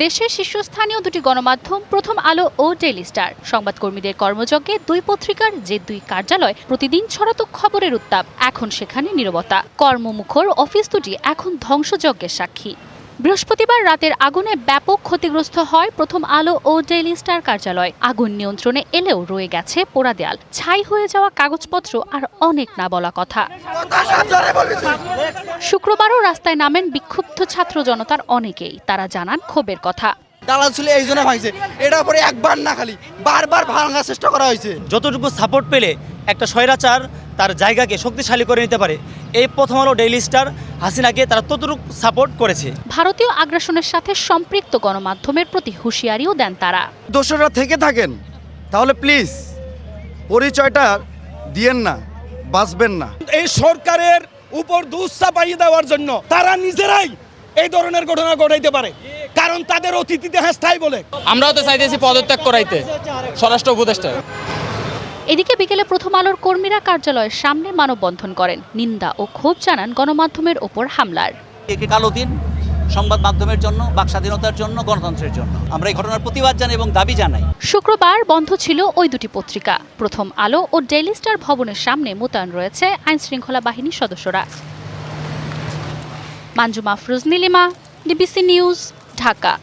দেশের শীর্ষস্থানীয় দুটি গণমাধ্যম প্রথম আলো ও ডেইলি স্টার সংবাদকর্মীদের কর্মযজ্ঞে দুই পত্রিকার যে দুই কার্যালয় প্রতিদিন ছড়াতো খবরের উত্তাপ, এখন সেখানে নীরবতা। কর্মমুখর অফিস দুটি এখন ধ্বংসযজ্ঞের সাক্ষী। বৃহস্পতিবার রাতের আগুনে ব্যাপক ক্ষতিগ্রস্ত হয় প্রথম আলো ও ডেইলি স্টার কার্যালয়। আগুন নিয়ন্ত্রণে এলেও রয়ে গেছে পোড়া দেয়াল, ছাই হয়ে যাওয়া কাগজপত্র আর অনেক না বলা কথা। শুক্রবারও রাস্তায় নামেন বিক্ষুব্ধ ছাত্র জনতার অনেকেই। তারা জানান ক্ষোভের কথা। দালাল ছিল এই জন্য ভাঙছে, এটার পরে একবার না খালি বারবার ভাঙার চেষ্টা করা হয়েছে। যতটুকু সাপোর্ট পেলে একটা স্বৈরাচার তার জায়গাকে শক্তিশালী করে নিতে পারে, এই প্রথম আলো ডেইলি স্টার হাসিনাকে তারা ততটুকু সাপোর্ট করেছে। ভারতীয় আগ্রাসনের সাথে সম্পৃক্ত গণমাধ্যমের প্রতি হুঁশিয়ারিও দেন তারা। দোষরা থেকে থাকেন তাহলে প্লিজ পরিচয়টা দিয়েন না, বাঁচবেন না। এই সরকারের উপর দোষ চাপাইয়ে দেওয়ার জন্য তারা নিজেরাই এই ধরনের ঘটনা ঘটাইতে পারে, কারণ তাদের অতীতে স্থায়ী বলে। আমরাও তো চাইতেছি পদত্যাগ করাইতে স্বরাষ্ট্র উপদেষ্টা। এদিকে বিকেলে প্রথম আলোর কর্মীরা কার্যালয়ের সামনে মানববন্ধন করেন, নিন্দা ও ক্ষোভ জানান গণমাধ্যমের ওপর হামলার। একটি কালো দিন সংবাদ মাধ্যমের জন্য, বাক স্বাধীনতার জন্য, গণতন্ত্রের জন্য। আমরা এই ঘটনার প্রতিবাদ জানাই এবং দাবি জানাই। শুক্রবার বন্ধ ছিল ওই দুটি পত্রিকা। প্রথম আলো ও ডেইলি স্টার ভবনের সামনে মোতায়েন রয়েছে আইনশৃঙ্খলা বাহিনীর সদস্যরা। মানজু মাফরুজ নীলিমা, ডিবিসি নিউজ, ঢাকা।